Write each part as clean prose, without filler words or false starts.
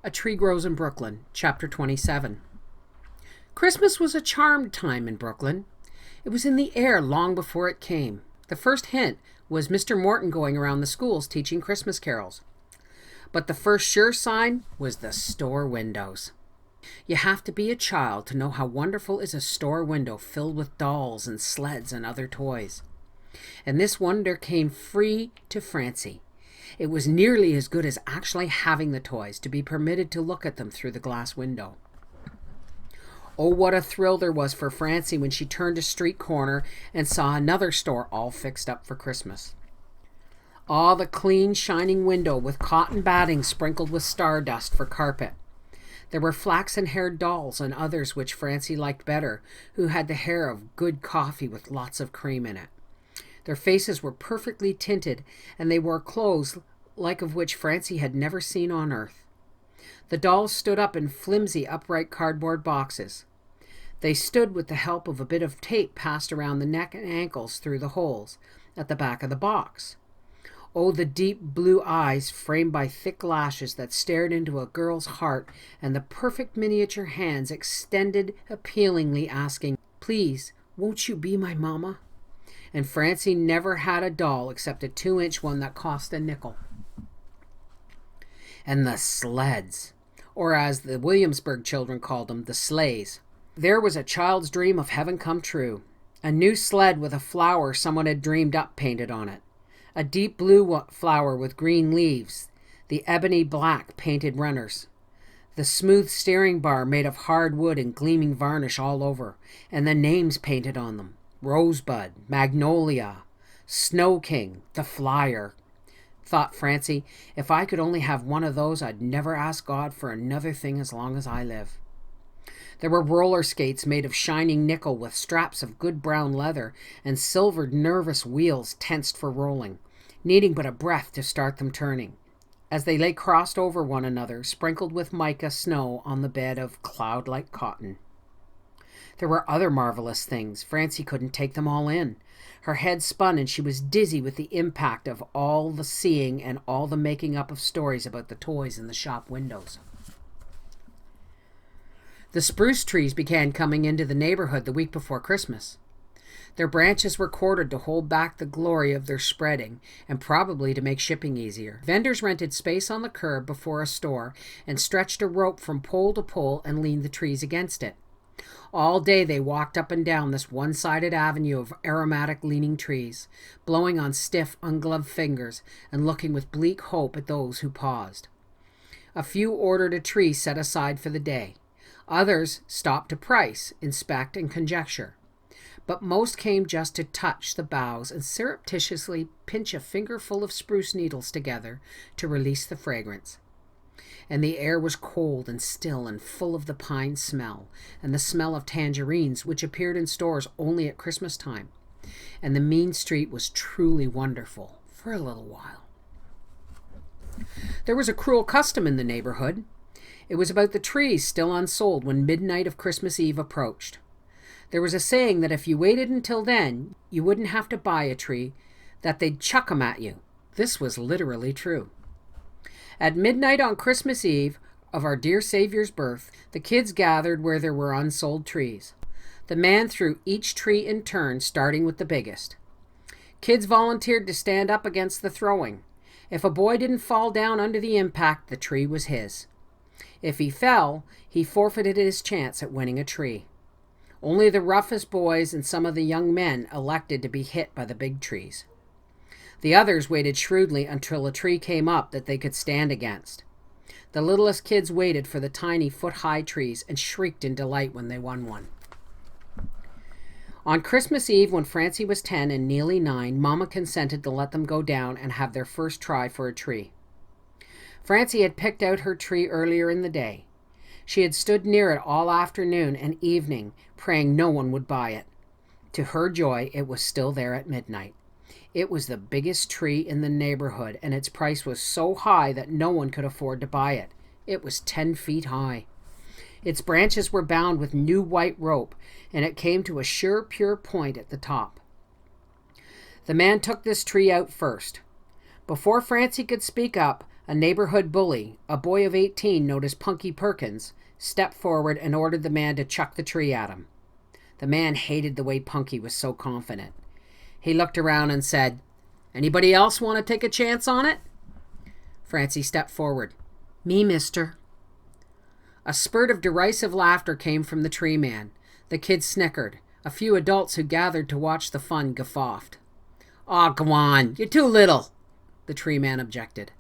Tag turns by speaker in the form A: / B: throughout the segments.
A: A Tree Grows in Brooklyn, Chapter 27. Christmas was a charmed time in Brooklyn. It was in the air long before it came. The first hint was Mr. Morton going around the schools teaching Christmas carols. But the first sure sign was the store windows. You have to be a child to know how wonderful is a store window filled with dolls and sleds and other toys. And this wonder came free to Francie. It was nearly as good as actually having the toys, to be permitted to look at them through the glass window. Oh, what a thrill there was for Francie when she turned a street corner and saw another store all fixed up for Christmas. Ah, the clean, shining window with cotton batting sprinkled with stardust for carpet. There were flaxen-haired dolls and others which Francie liked better, who had the hair of good coffee with lots of cream in it. Their faces were perfectly tinted, and they wore clothes like of which Francie had never seen on earth. The dolls stood up in flimsy, upright cardboard boxes. They stood with the help of a bit of tape passed around the neck and ankles through the holes at the back of the box. Oh, the deep blue eyes framed by thick lashes that stared into a girl's heart, and the perfect miniature hands extended appealingly, asking, "Please, won't you be my mamma?" And Francie never had a doll except a 2-inch one that cost a nickel. And the sleds, or as the Williamsburg children called them, the sleighs. There was a child's dream of heaven come true. A new sled with a flower someone had dreamed up painted on it. A deep blue flower with green leaves, the ebony black painted runners. The smooth steering bar made of hard wood and gleaming varnish all over, and the names painted on them. Rosebud, Magnolia, Snow King, the Flyer. Thought Francie, if I could only have one of those, I'd never ask God for another thing as long as I live. There were roller skates made of shining nickel with straps of good brown leather and silvered nervous wheels tensed for rolling, needing but a breath to start them turning, as they lay crossed over one another, sprinkled with mica snow on the bed of cloud-like cotton. There were other marvelous things. Francie couldn't take them all in. Her head spun and she was dizzy with the impact of all the seeing and all the making up of stories about the toys in the shop windows. The spruce trees began coming into the neighborhood the week before Christmas. Their branches were quartered to hold back the glory of their spreading, and probably to make shipping easier. Vendors rented space on the curb before a store and stretched a rope from pole to pole and leaned the trees against it. All day they walked up and down this one-sided avenue of aromatic leaning trees, blowing on stiff, ungloved fingers and looking with bleak hope at those who paused. A few ordered a tree set aside for the day. Others stopped to price, inspect, and conjecture. But most came just to touch the boughs and surreptitiously pinch a fingerful of spruce needles together to release the fragrance. And the air was cold and still and full of the pine smell, and the smell of tangerines, which appeared in stores only at Christmas time. And the mean street was truly wonderful for a little while. There was a cruel custom in the neighborhood. It was about the trees still unsold when midnight of Christmas Eve approached. There was a saying that if you waited until then, you wouldn't have to buy a tree, that they'd chuck 'em at you. This was literally true. At midnight on Christmas Eve of our dear Savior's birth, the kids gathered where there were unsold trees. The man threw each tree in turn, starting with the biggest. Kids volunteered to stand up against the throwing. If a boy didn't fall down under the impact, the tree was his. If he fell, he forfeited his chance at winning a tree. Only the roughest boys and some of the young men elected to be hit by the big trees. The others waited shrewdly until a tree came up that they could stand against. The littlest kids waited for the tiny foot-high trees and shrieked in delight when they won one. On Christmas Eve, when Francie was 10 and Neely 9, Mama consented to let them go down and have their first try for a tree. Francie had picked out her tree earlier in the day. She had stood near it all afternoon and evening, praying no one would buy it. To her joy, it was still there at midnight. It was the biggest tree in the neighborhood, and its price was so high that no one could afford to buy it. It was 10 feet high. Its branches were bound with new white rope, and it came to a sure, pure point at the top. The man took this tree out first. Before Francie could speak up, A neighborhood bully, a boy of 18 known as Punky Perkins, stepped forward and ordered the man to chuck the tree at him. The man hated the way Punky was so confident. He looked around and said, "Anybody else want to take a chance on it?" Francie stepped forward. "Me, mister." A spurt of derisive laughter came from the tree man. The kids snickered. A few adults who gathered to watch the fun guffawed. "Aw, go on, you're too little," the tree man objected.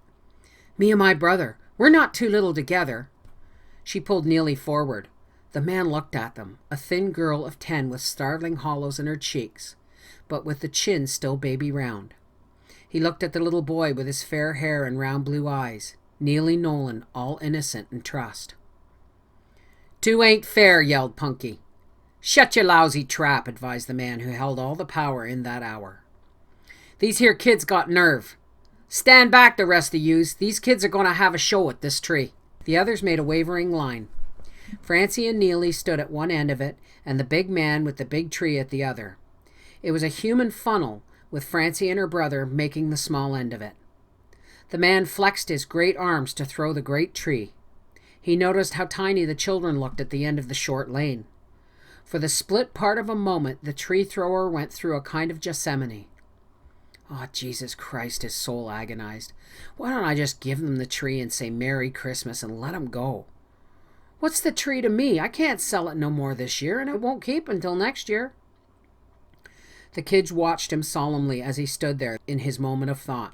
A: "Me and my brother, we're not too little together." She pulled Neely forward. The man looked at them, a thin girl of 10 with startling hollows in her cheeks, but with the chin still baby round. He looked at the little boy with his fair hair and round blue eyes, Neely Nolan, all innocent and trust. "Two ain't fair," yelled Punky. "Shut your lousy trap," advised the man who held all the power in that hour. "These here kids got nerve. Stand back, the rest of yous. These kids are going to have a show at this tree." The others made a wavering line. Francie and Neely stood at one end of it, and the big man with the big tree at the other. It was a human funnel, with Francie and her brother making the small end of it. The man flexed his great arms to throw the great tree. He noticed how tiny the children looked at the end of the short lane. For the split part of a moment, the tree thrower went through a kind of Gethsemane. "Oh, Jesus Christ," his soul agonized. "Why don't I just give them the tree and say Merry Christmas and let them go? What's the tree to me? I can't sell it no more this year, and it won't keep until next year." The kids watched him solemnly as he stood there in his moment of thought.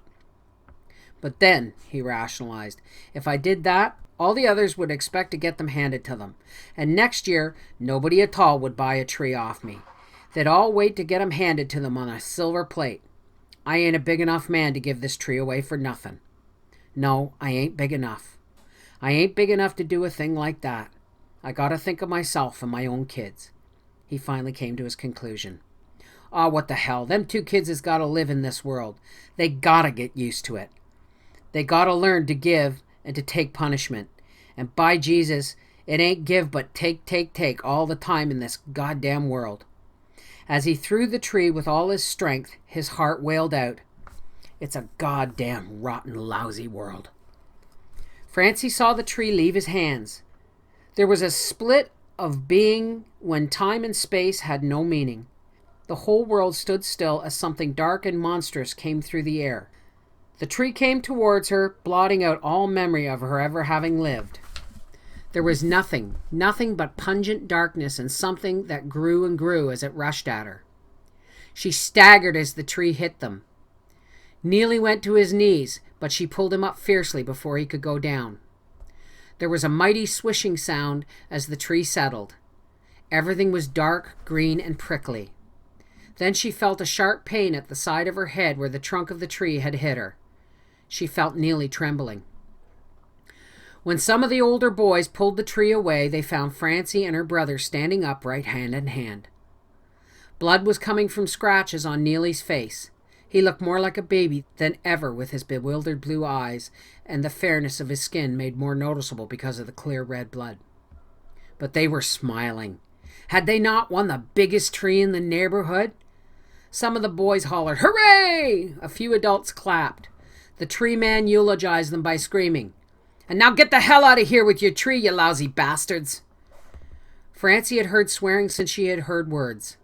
A: "But then," he rationalized, "if I did that, all the others would expect to get them handed to them. And next year, nobody at all would buy a tree off me. They'd all wait to get 'em handed to them on a silver plate. I ain't a big enough man to give this tree away for nothing. No, I ain't big enough. I ain't big enough to do a thing like that. I gotta think of myself and my own kids." He finally came to his conclusion. "Aw, what the hell. Them two kids has gotta live in this world. They gotta get used to it. They gotta learn to give and to take punishment. And by Jesus, it ain't give but take all the time in this goddamn world." As he threw the tree with all his strength, his heart wailed out, "It's a goddamn rotten, lousy world." Francie saw the tree leave his hands. There was a split of being when time and space had no meaning. The whole world stood still as something dark and monstrous came through the air. The tree came towards her, blotting out all memory of her ever having lived. There was nothing but pungent darkness and something that grew and grew as it rushed at her. She staggered as the tree hit them. Neely went to his knees, but she pulled him up fiercely before he could go down. There was a mighty swishing sound as the tree settled. Everything was dark, green, and prickly. Then she felt a sharp pain at the side of her head where the trunk of the tree had hit her. She felt Neely trembling. When some of the older boys pulled the tree away, they found Francie and her brother standing upright, hand in hand. Blood was coming from scratches on Neely's face. He looked more like a baby than ever with his bewildered blue eyes, and the fairness of his skin made more noticeable because of the clear red blood. But they were smiling. Had they not won the biggest tree in the neighborhood? Some of the boys hollered, "Hooray!" A few adults clapped. The tree man eulogized them by screaming, "And now get the hell out of here with your tree, you lousy bastards." Francie had heard swearing since she had heard words.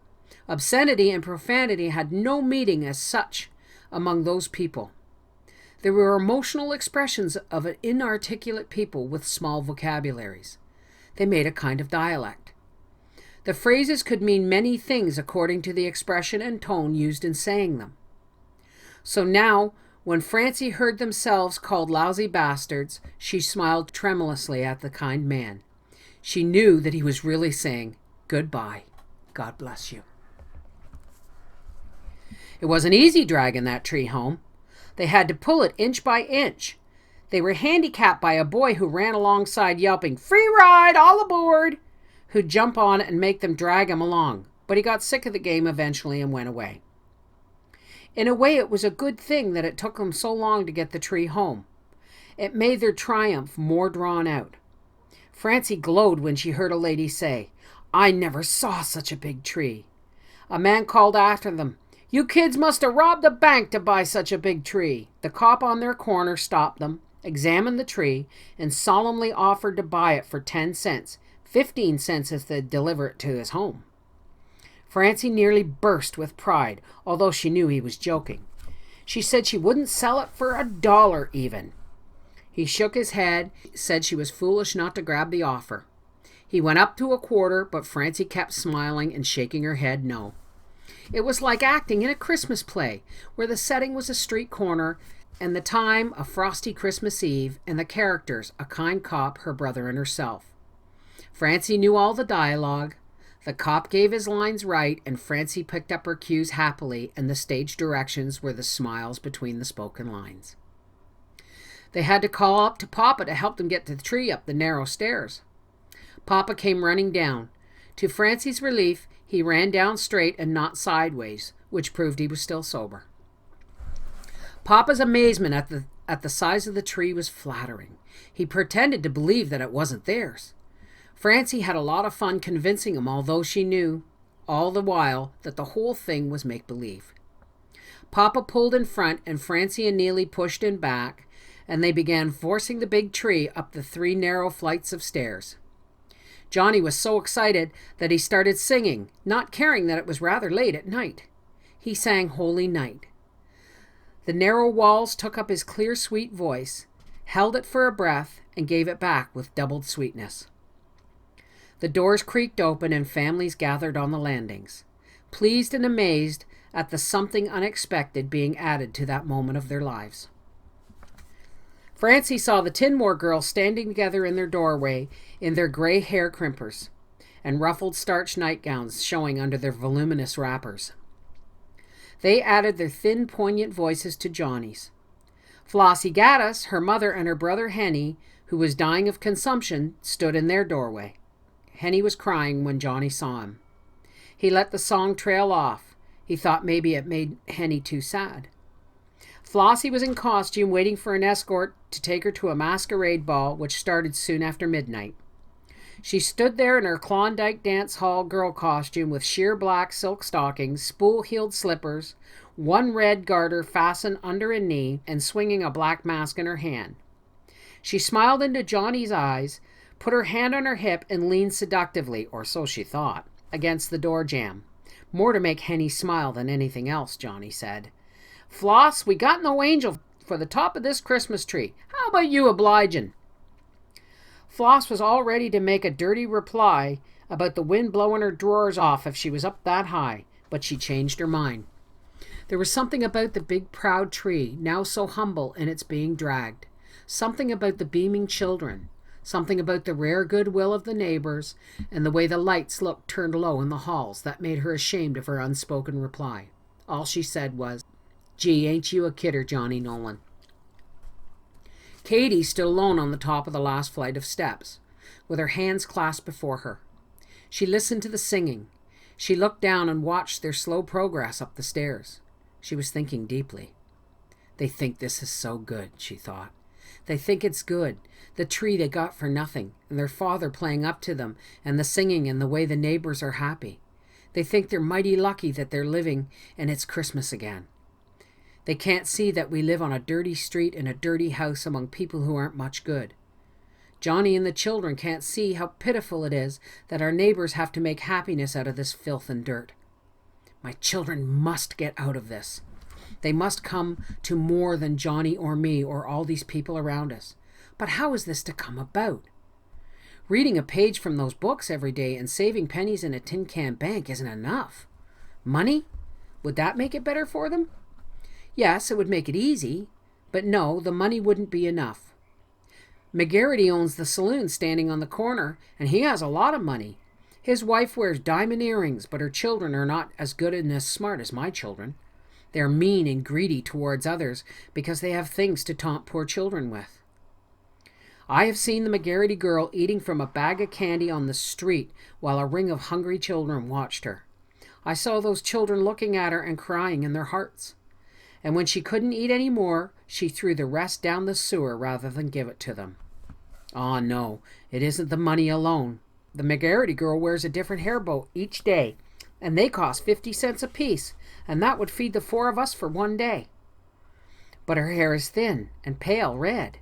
A: Obscenity and profanity had no meaning as such among those people. They were emotional expressions of an inarticulate people with small vocabularies. They made a kind of dialect. The phrases could mean many things according to the expression and tone used in saying them. So now, when Francie heard themselves called lousy bastards, she smiled tremulously at the kind man. She knew that he was really saying, "Goodbye. God bless you." It wasn't easy dragging that tree home. They had to pull it inch by inch. They were handicapped by a boy who ran alongside yelping, "Free ride, all aboard!" who'd jump on and make them drag him along, but he got sick of the game eventually and went away. In a way, it was a good thing that it took them so long to get the tree home. It made their triumph more drawn out. Francie glowed when she heard a lady say, "I never saw such a big tree." A man called after them, "You kids must have robbed a bank to buy such a big tree." The cop on their corner stopped them. examined the tree, and solemnly offered to buy it for 10 cents, 15 cents if they'd deliver it to his home. Francie nearly burst with pride, although she knew he was joking. She said she wouldn't sell it for $1 even. He shook his head, said she was foolish not to grab the offer. He went up to a quarter, but Francie kept smiling and shaking her head no. It was like acting in a Christmas play, where the setting was a street corner, and the time a frosty Christmas Eve, and the characters a kind cop, her brother, and herself. Francie knew all the dialogue. The cop gave his lines right, and Francie picked up her cues happily, and the stage directions were the smiles between the spoken lines. They had to call up to Papa to help them get to the tree up the narrow stairs. Papa came running down. To Francie's relief, he ran down straight and not sideways, which proved he was still sober. Papa's amazement at the size of the tree was flattering. He pretended to believe that it wasn't theirs. Francie had a lot of fun convincing him, although she knew all the while that the whole thing was make-believe. Papa pulled in front, and Francie and Neely pushed in back, and they began forcing the big tree up the 3 narrow flights of stairs. Johnny was so excited that he started singing, not caring that it was rather late at night. He sang Holy Night. The narrow walls took up his clear, sweet voice, held it for a breath, and gave it back with doubled sweetness. The doors creaked open and families gathered on the landings, pleased and amazed at the something unexpected being added to that moment of their lives. Francie saw the Tinmore girls standing together in their doorway in their gray hair crimpers and ruffled starched nightgowns showing under their voluminous wrappers. They added their thin, poignant voices to Johnny's. Flossie Gaddis, her mother, and her brother Henny, who was dying of consumption, stood in their doorway. Henny was crying when Johnny saw him. He let the song trail off. He thought maybe it made Henny too sad. Flossie was in costume, waiting for an escort to take her to a masquerade ball, which started soon after midnight. She stood there in her Klondike dance hall girl costume with sheer black silk stockings, spool-heeled slippers, one red garter fastened under a knee, and swinging a black mask in her hand. She smiled into Johnny's eyes, put her hand on her hip, and leaned seductively, or so she thought, against the door jamb. More to make Henny smile than anything else, Johnny said. "Floss, we got no angel for the top of this Christmas tree. How about you obligin'?" Floss was all ready to make a dirty reply about the wind blowing her drawers off if she was up that high, but she changed her mind. There was something about the big proud tree, now so humble in its being dragged, something about the beaming children, something about the rare goodwill of the neighbors, and the way the lights looked turned low in the halls that made her ashamed of her unspoken reply. All she said was, "Gee, ain't you a kidder, Johnny Nolan?" Katie stood alone on the top of the last flight of steps, with her hands clasped before her. She listened to the singing. She looked down and watched their slow progress up the stairs. She was thinking deeply. They think this is so good, she thought. They think it's good, the tree they got for nothing, and their father playing up to them, and the singing and the way the neighbors are happy. They think they're mighty lucky that they're living and it's Christmas again. They can't see that we live on a dirty street in a dirty house among people who aren't much good. Johnny and the children can't see how pitiful it is that our neighbors have to make happiness out of this filth and dirt. My children must get out of this. They must come to more than Johnny or me or all these people around us. But how is this to come about? Reading a page from those books every day and saving pennies in a tin can bank isn't enough. Money? Would that make it better for them? Yes, it would make it easy, but no, the money wouldn't be enough. McGarity owns the saloon standing on the corner, and he has a lot of money. His wife wears diamond earrings, but her children are not as good and as smart as my children. They're mean and greedy towards others because they have things to taunt poor children with. I have seen the McGarity girl eating from a bag of candy on the street while a ring of hungry children watched her. I saw those children looking at her and crying in their hearts. And when she couldn't eat any more, she threw the rest down the sewer rather than give it to them. Ah, no, it isn't the money alone. The McGarity girl wears a different hair bow each day, and they cost 50 cents apiece, and that would feed the 4 of us for one day. But her hair is thin and pale red.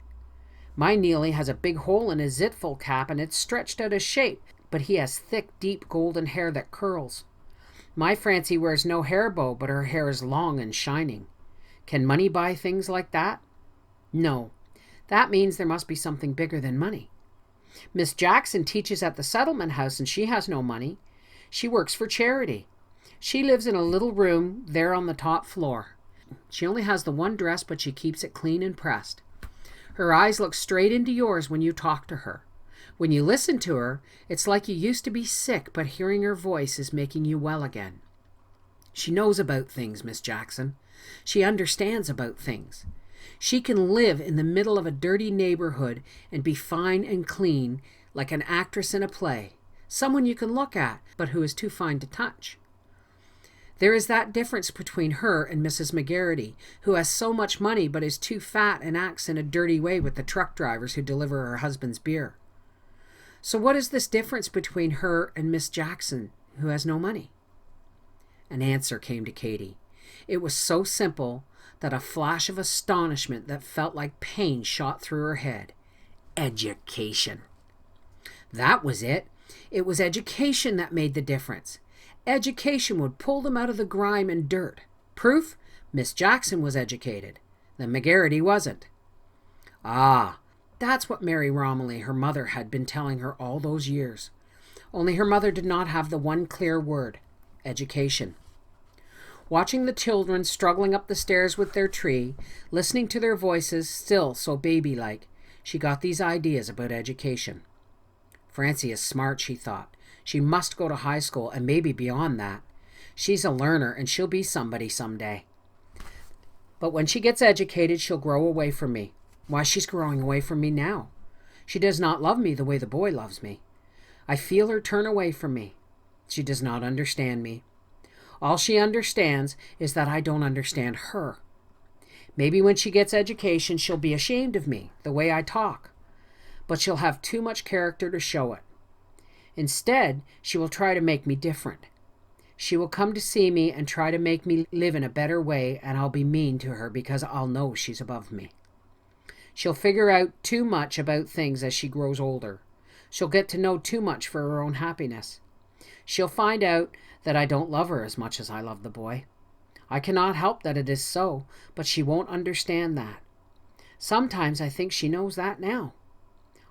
A: My Neely has a big hole in his zitful cap and it's stretched out of shape, but he has thick, deep golden hair that curls. My Francie wears no hair bow, but her hair is long and shining. Can money buy things like that? No. That means there must be something bigger than money. Miss Jackson teaches at the settlement house and she has no money. She works for charity. She lives in a little room there on the top floor. She only has the one dress, but she keeps it clean and pressed. Her eyes look straight into yours when you talk to her. When you listen to her, it's like you used to be sick, but hearing her voice is making you well again. She knows about things, Miss Jackson. She understands about things. She can live in the middle of a dirty neighborhood and be fine and clean, like an actress in a play, someone you can look at, but who is too fine to touch. There is that difference between her and Mrs. McGarity, who has so much money but is too fat and acts in a dirty way with the truck drivers who deliver her husband's beer. So what is this difference between her and Miss Jackson, who has no money? An answer came to Katie. It was so simple that a flash of astonishment that felt like pain shot through her head. Education. That was it. It was education that made the difference. Education would pull them out of the grime and dirt. Proof? Miss Jackson was educated. The McGarity wasn't. Ah, that's what Mary Romilly, her mother, had been telling her all those years. Only her mother did not have the one clear word: education. Watching the children struggling up the stairs with their tree, listening to their voices, still so baby-like, she got these ideas about education. Francie is smart, she thought. She must go to high school and maybe beyond that. She's a learner and she'll be somebody someday. But when she gets educated, she'll grow away from me. Why, she's growing away from me now. She does not love me the way the boy loves me. I feel her turn away from me. She does not understand me. All she understands is that I don't understand her. Maybe when she gets education, she'll be ashamed of me, the way I talk. But she'll have too much character to show it. Instead, she will try to make me different. She will come to see me and try to make me live in a better way, and I'll be mean to her because I'll know she's above me. She'll figure out too much about things as she grows older. She'll get to know too much for her own happiness. She'll find out that I don't love her as much as I love the boy. I cannot help that it is so, but she won't understand that. Sometimes I think she knows that now.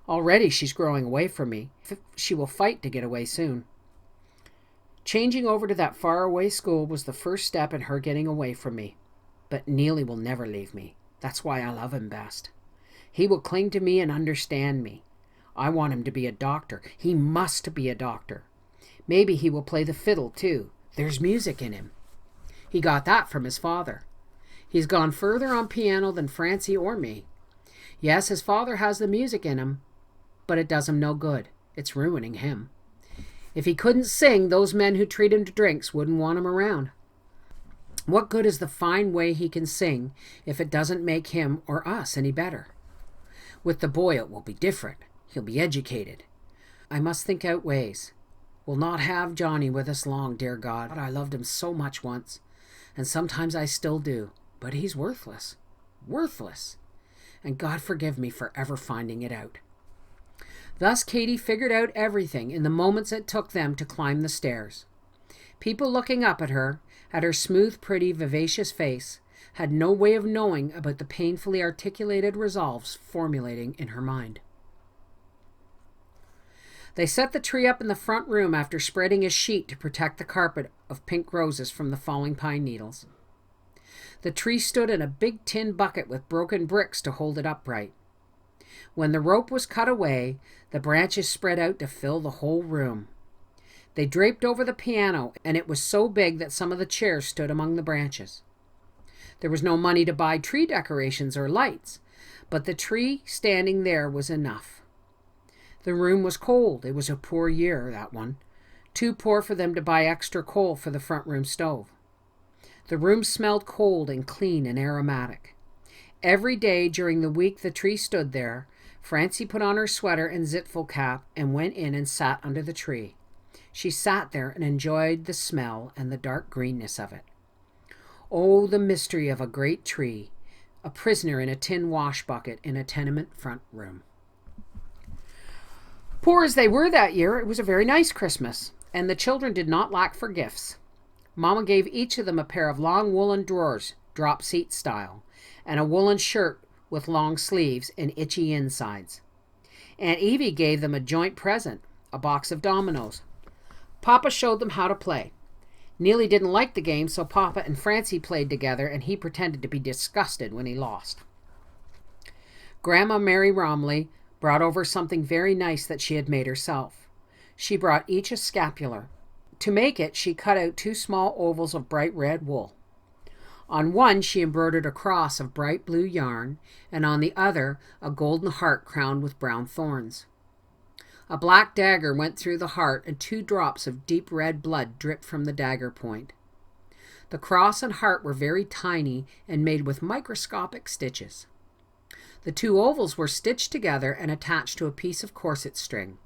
A: Already she's growing away from me. She will fight to get away soon. Changing over to that faraway school was the first step in her getting away from me. But Neely will never leave me. That's why I love him best. He will cling to me and understand me. I want him to be a doctor. He must be a doctor. Maybe he will play the fiddle too. There's music in him. He got that from his father. He's gone further on piano than Francie or me. Yes, his father has the music in him, but it does him no good. It's ruining him. If he couldn't sing, those men who treat him to drinks wouldn't want him around. What good is the fine way he can sing if it doesn't make him or us any better? With the boy it will be different. He'll be educated. I must think out ways. We'll not have Johnny with us long, dear God. I loved him so much once, and sometimes I still do. But he's worthless. Worthless. And God forgive me for ever finding it out. Thus Katie figured out everything in the moments it took them to climb the stairs. People looking up at her smooth, pretty, vivacious face, had no way of knowing about the painfully articulated resolves formulating in her mind. They set the tree up in the front room after spreading a sheet to protect the carpet of pink roses from the falling pine needles. The tree stood in a big tin bucket with broken bricks to hold it upright. When the rope was cut away, the branches spread out to fill the whole room. They draped over the piano, and it was so big that some of the chairs stood among the branches. There was no money to buy tree decorations or lights, but the tree standing there was enough. The room was cold. It was a poor year, that one. Too poor for them to buy extra coal for the front room stove. The room smelled cold and clean and aromatic. Every day during the week the tree stood there, Francie put on her sweater and zitful cap and went in and sat under the tree. She sat there and enjoyed the smell and the dark greenness of it. Oh, the mystery of a great tree, a prisoner in a tin wash bucket in a tenement front room. Poor as they were that year, it was a very nice Christmas, and the children did not lack for gifts. Mama gave each of them a pair of long woolen drawers, drop seat style, and a woolen shirt with long sleeves and itchy insides. Aunt Evie gave them a joint present, a box of dominoes. Papa showed them how to play. Neely didn't like the game, so Papa and Francie played together, and he pretended to be disgusted when he lost. Grandma Mary Romley brought over something very nice that she had made herself. She brought each a scapular. To make it, she cut out 2 small ovals of bright red wool. On one, she embroidered a cross of bright blue yarn, and on the other, a golden heart crowned with brown thorns. A black dagger went through the heart, and 2 drops of deep red blood dripped from the dagger point. The cross and heart were very tiny and made with microscopic stitches. The 2 ovals were stitched together and attached to a piece of corset string.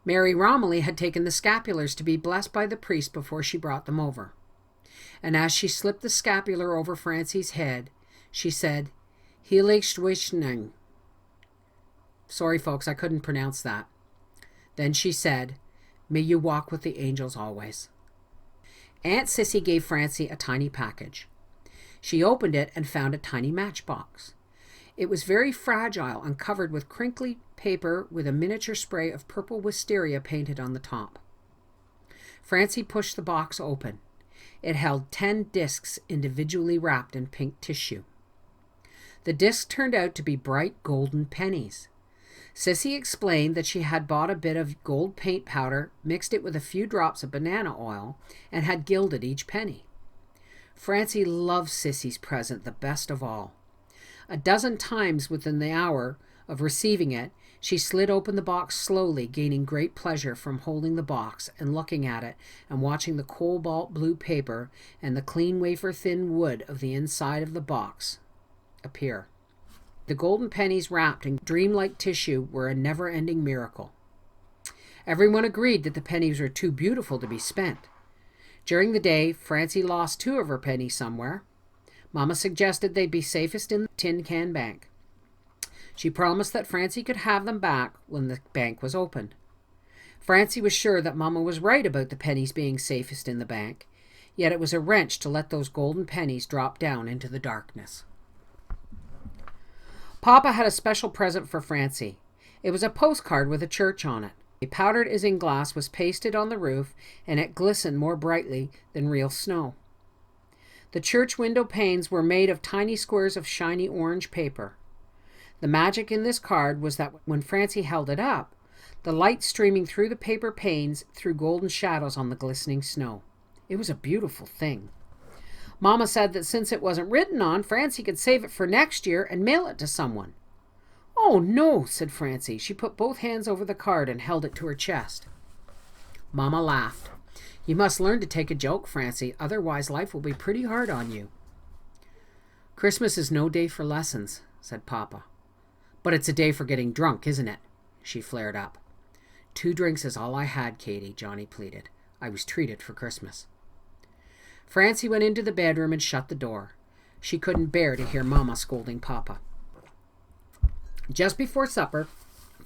A: Mary Romilly had taken the scapulars to be blessed by the priest before she brought them over. And as she slipped the scapular over Francie's head, she said, "Heiligschwischen." Sorry, folks, I couldn't pronounce that. Then she said, "May you walk with the angels always." Aunt Sissy gave Francie a tiny package. She opened it and found a tiny matchbox. It was very fragile and covered with crinkly paper with a miniature spray of purple wisteria painted on the top. Francie pushed the box open. It held 10 discs individually wrapped in pink tissue. The discs turned out to be bright golden pennies. Sissy explained that she had bought a bit of gold paint powder, mixed it with a few drops of banana oil, and had gilded each penny. Francie loved Sissy's present the best of all. A dozen times within the hour of receiving it, she slid open the box slowly, gaining great pleasure from holding the box and looking at it and watching the cobalt blue paper and the clean wafer-thin wood of the inside of the box appear. The golden pennies wrapped in dreamlike tissue were a never-ending miracle. Everyone agreed that the pennies were too beautiful to be spent. During the day, Francie lost 2 of her pennies somewhere. Mama suggested they'd be safest in the tin can bank. She promised that Francie could have them back when the bank was opened. Francie was sure that Mama was right about the pennies being safest in the bank, yet it was a wrench to let those golden pennies drop down into the darkness. Papa had a special present for Francie. It was a postcard with a church on it. A powdered isinglass was pasted on the roof, and it glistened more brightly than real snow. The church window panes were made of tiny squares of shiny orange paper. The magic in this card was that when Francie held it up, the light streaming through the paper panes threw golden shadows on the glistening snow. It was a beautiful thing. Mama said that since it wasn't written on, Francie could save it for next year and mail it to someone. "Oh, no," said Francie. She put both hands over the card and held it to her chest. Mama laughed. "You must learn to take a joke, Francie, otherwise life will be pretty hard on you." "Christmas is no day for lessons," said Papa. "But it's a day for getting drunk, isn't it?" She flared up. "2 drinks is all I had, Katie," Johnny pleaded. "I was treated for Christmas." Francie went into the bedroom and shut the door. She couldn't bear to hear Mama scolding Papa. Just before supper,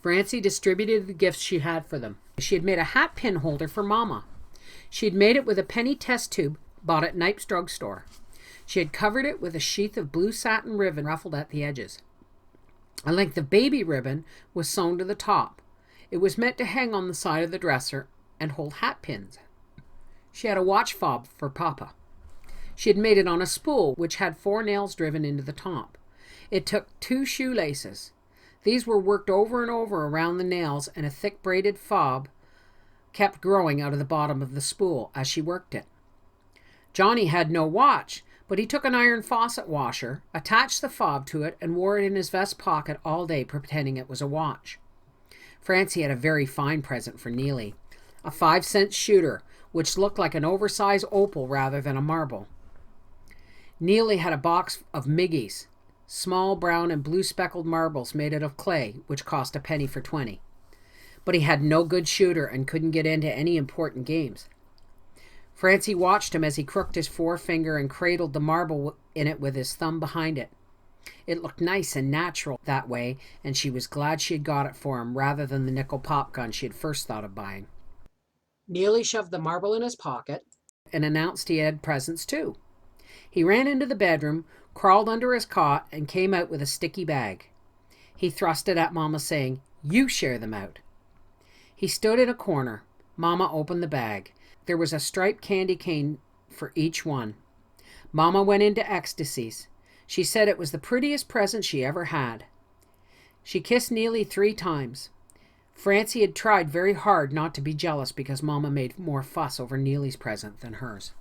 A: Francie distributed the gifts she had for them. She had made a hat pin holder for Mama. She had made it with a penny test tube bought at Knipe's drugstore. She had covered it with a sheath of blue satin ribbon ruffled at the edges. A length of baby ribbon was sewn to the top. It was meant to hang on the side of the dresser and hold hat pins. She had a watch fob for Papa. She had made it on a spool which had 4 nails driven into the top. It took 2 shoelaces. These were worked over and over around the nails, and a thick braided fob kept growing out of the bottom of the spool as she worked it. Johnny had no watch, but he took an iron faucet washer, attached the fob to it, and wore it in his vest pocket all day, pretending it was a watch. Francie had a very fine present for Neely, a 5-cent shooter, which looked like an oversized opal rather than a marble. Neely had a box of Miggies, small brown and blue speckled marbles made out of clay, which cost a penny for 20. But he had no good shooter and couldn't get into any important games. Francie watched him as he crooked his forefinger and cradled the marble in it with his thumb behind it. It looked nice and natural that way, and she was glad she had got it for him rather than the nickel pop gun she had first thought of buying. Neely shoved the marble in his pocket and announced he had presents too. He ran into the bedroom, crawled under his cot, and came out with a sticky bag. He thrust it at Mama, saying, "You share them out." He stood in a corner. Mama opened the bag. There was a striped candy cane for each one. Mama went into ecstasies. She said it was the prettiest present she ever had. She kissed Neely 3 times. Francie had tried very hard not to be jealous because Mama made more fuss over Neely's present than hers.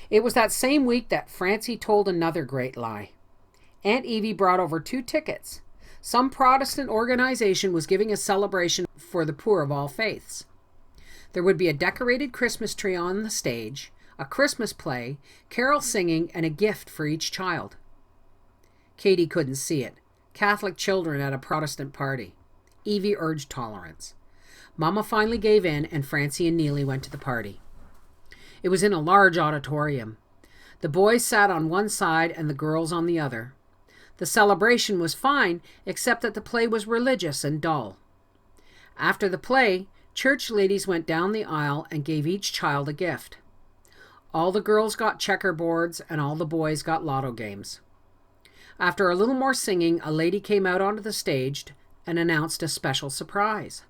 A: It was that same week that Francie told another great lie. Aunt Evie brought over 2 tickets. Some Protestant organization was giving a celebration for the poor of all faiths. There would be a decorated Christmas tree on the stage, a Christmas play, carol singing, and a gift for each child. Katie couldn't see it. Catholic children at a Protestant party. Evie urged tolerance. Mama finally gave in, and Francie and Neely went to the party. It was in a large auditorium. The boys sat on one side and the girls on the other. The celebration was fine, except that the play was religious and dull. After the play, church ladies went down the aisle and gave each child a gift. All the girls got checkerboards and all the boys got lotto games. After a little more singing, a lady came out onto the stage and announced a special surprise.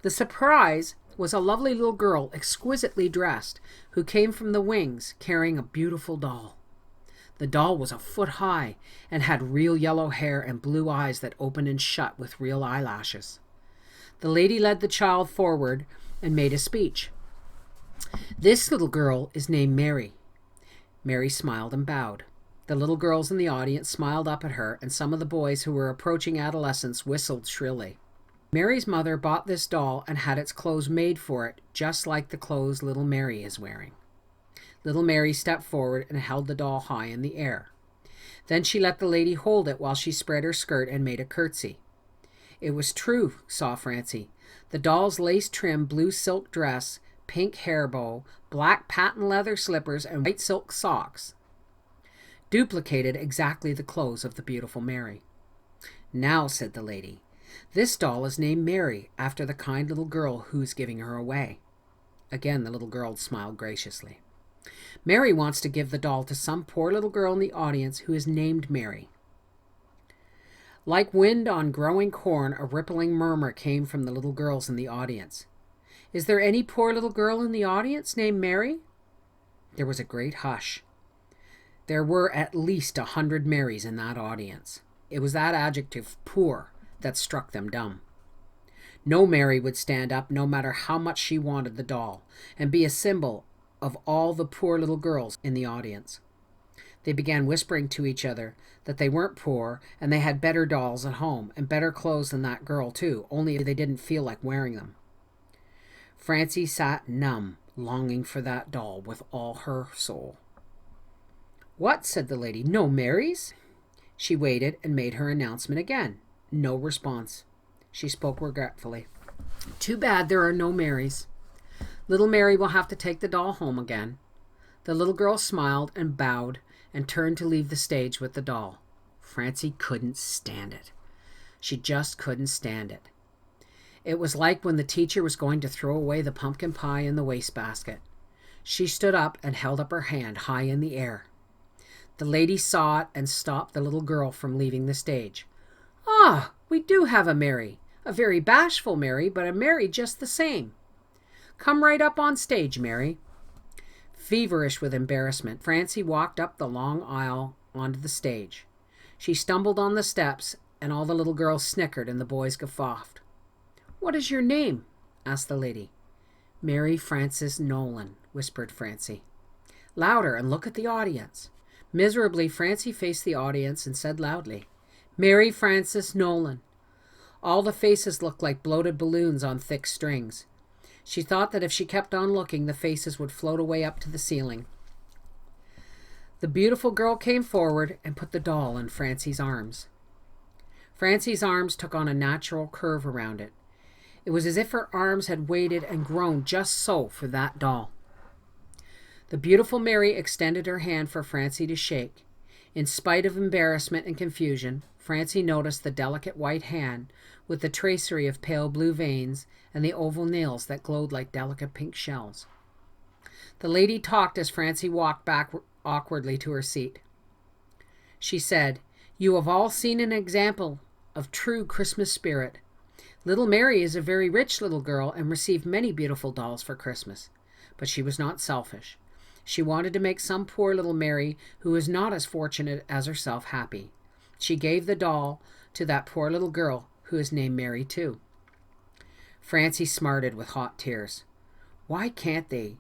A: The surprise was a lovely little girl, exquisitely dressed, who came from the wings carrying a beautiful doll. The doll was a foot high and had real yellow hair and blue eyes that opened and shut with real eyelashes. The lady led the child forward and made a speech. "This little girl is named Mary." Mary smiled and bowed. The little girls in the audience smiled up at her, and some of the boys who were approaching adolescence whistled shrilly. Mary's mother bought this doll and had its clothes made for it, just like the clothes little Mary is wearing. Little Mary stepped forward and held the doll high in the air. Then she let the lady hold it while she spread her skirt and made a curtsy. It was true, saw Francie. The doll's lace-trimmed blue silk dress, pink hair bow, black patent leather slippers, and white silk socks duplicated exactly the clothes of the beautiful Mary. "Now," said the lady, "this doll is named Mary, after the kind little girl who's giving her away." Again the little girl smiled graciously. "Mary wants to give the doll to some poor little girl in the audience who is named Mary." Like wind on growing corn, a rippling murmur came from the little girls in the audience. "Is there any poor little girl in the audience named Mary?" There was a great hush. There were at least 100 Marys in that audience. It was that adjective, poor, that struck them dumb. No Mary would stand up, no matter how much she wanted the doll, and be a symbol of all the poor little girls in the audience. They began whispering to each other that they weren't poor, and they had better dolls at home, and better clothes than that girl too, only they didn't feel like wearing them. Francie sat numb, longing for that doll with all her soul. "What?" said the lady. "No Marys?" She waited and made her announcement again. No response. She spoke regretfully. "Too bad there are no Marys. Little Mary will have to take the doll home again." The little girl smiled and bowed and turned to leave the stage with the doll. Francie couldn't stand it. She just couldn't stand it. It was like when the teacher was going to throw away the pumpkin pie in the wastebasket. She stood up and held up her hand high in the air. The lady saw it and stopped the little girl from leaving the stage. "Ah, we do have a Mary. A very bashful Mary, but a Mary just the same. Come right up on stage, Mary." Feverish with embarrassment, Francie walked up the long aisle onto the stage. She stumbled on the steps, and all the little girls snickered and the boys guffawed. "What is your name?" asked the lady. "Mary Frances Nolan," whispered Francie. "Louder and look at the audience." Miserably, Francie faced the audience and said loudly, "Mary Frances Nolan." All the faces looked like bloated balloons on thick strings. She thought that if she kept on looking, the faces would float away up to the ceiling. The beautiful girl came forward and put the doll in Francie's arms. Francie's arms took on a natural curve around it. It was as if her arms had waited and grown just so for that doll. The beautiful Mary extended her hand for Francie to shake. In spite of embarrassment and confusion, Francie noticed the delicate white hand with the tracery of pale blue veins and the oval nails that glowed like delicate pink shells. The lady talked as Francie walked back awkwardly to her seat. She said, "You have all seen an example of true Christmas spirit. Little Mary is a very rich little girl and received many beautiful dolls for Christmas. But she was not selfish. She wanted to make some poor little Mary, who is not as fortunate as herself, happy. She gave the doll to that poor little girl, who is named Mary too." Francie smarted with hot tears. Why can't they,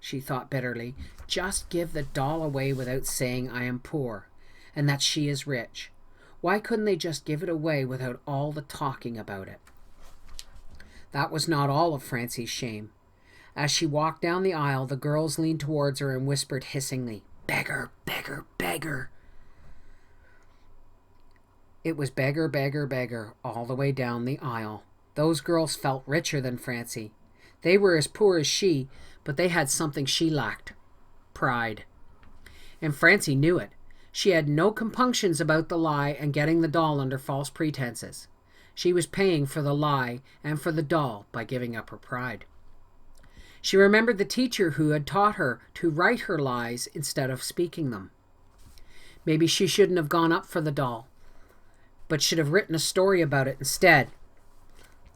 A: she thought bitterly, just give the doll away without saying I am poor and that she is rich? Why couldn't they just give it away without all the talking about it? That was not all of Francie's shame. As she walked down the aisle, the girls leaned towards her and whispered hissingly, "Beggar, beggar, beggar." It was beggar, beggar, beggar all the way down the aisle. Those girls felt richer than Francie. They were as poor as she, but they had something she lacked: pride. And Francie knew it. She had no compunctions about the lie and getting the doll under false pretenses. She was paying for the lie and for the doll by giving up her pride. She remembered the teacher who had taught her to write her lies instead of speaking them. Maybe she shouldn't have gone up for the doll, but should have written a story about it instead.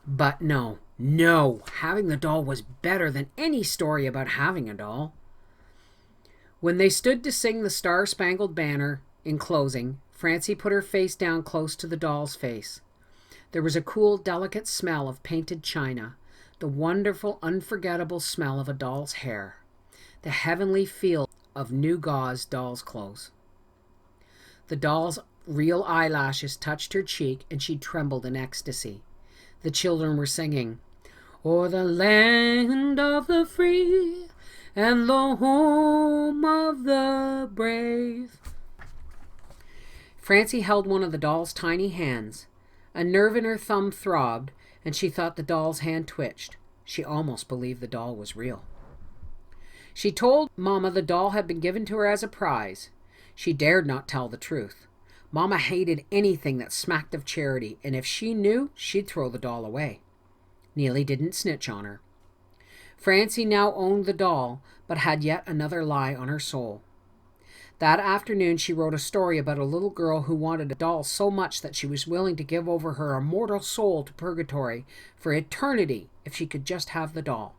A: But no, having the doll was better than any story about having a doll. When they stood to sing the Star-Spangled Banner in closing, Francie put her face down close to the doll's face. There was a cool, delicate smell of painted china, the wonderful, unforgettable smell of a doll's hair, the heavenly feel of new gauze doll's clothes. The doll's real eyelashes touched her cheek, and she trembled in ecstasy. The children were singing, "O'er the land of the free and the home of the brave." Francie held one of the doll's tiny hands. A nerve in her thumb throbbed, and she thought the doll's hand twitched. She almost believed the doll was real. She told Mama the doll had been given to her as a prize. She dared not tell the truth. Mama hated anything that smacked of charity, and if she knew, she'd throw the doll away. Neely didn't snitch on her. Francie now owned the doll, but had yet another lie on her soul. That afternoon she wrote a story about a little girl who wanted a doll so much that she was willing to give over her immortal soul to purgatory for eternity if she could just have the doll.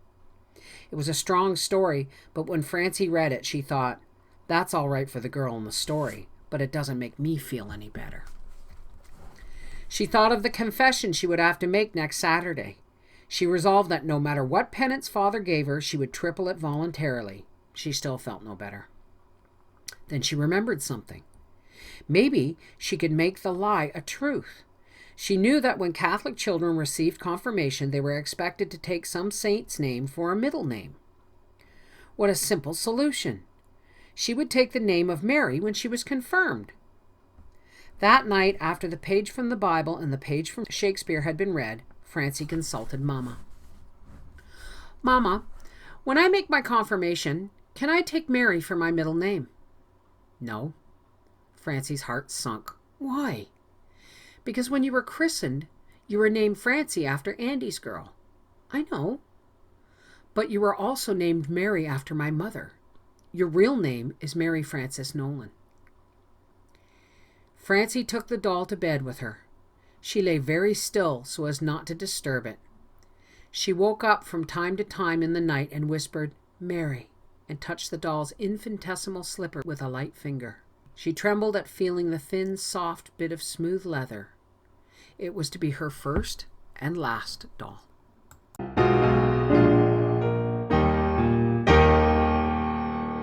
A: It was a strong story, but when Francie read it, she thought, "That's all right for the girl in the story, but it doesn't make me feel any better." She thought of the confession she would have to make next Saturday. She resolved that no matter what penance Father gave her, she would triple it voluntarily. She still felt no better. Then she remembered something. Maybe she could make the lie a truth. She knew that when Catholic children received confirmation, they were expected to take some saint's name for a middle name. What a simple solution! She would take the name of Mary when she was confirmed. That night, after the page from the Bible and the page from Shakespeare had been read, Francie consulted Mama. "Mama, when I make my confirmation, can I take Mary for my middle name?" "No." Francie's heart sunk. "Why?" "Because when you were christened, you were named Francie after Andy's girl." "I know." "But you were also named Mary after my mother. Your real name is Mary Frances Nolan." Francie took the doll to bed with her. She lay very still so as not to disturb it. She woke up from time to time in the night and whispered, "Mary," and touched the doll's infinitesimal slipper with a light finger. She trembled at feeling the thin, soft bit of smooth leather. It was to be her first and last doll.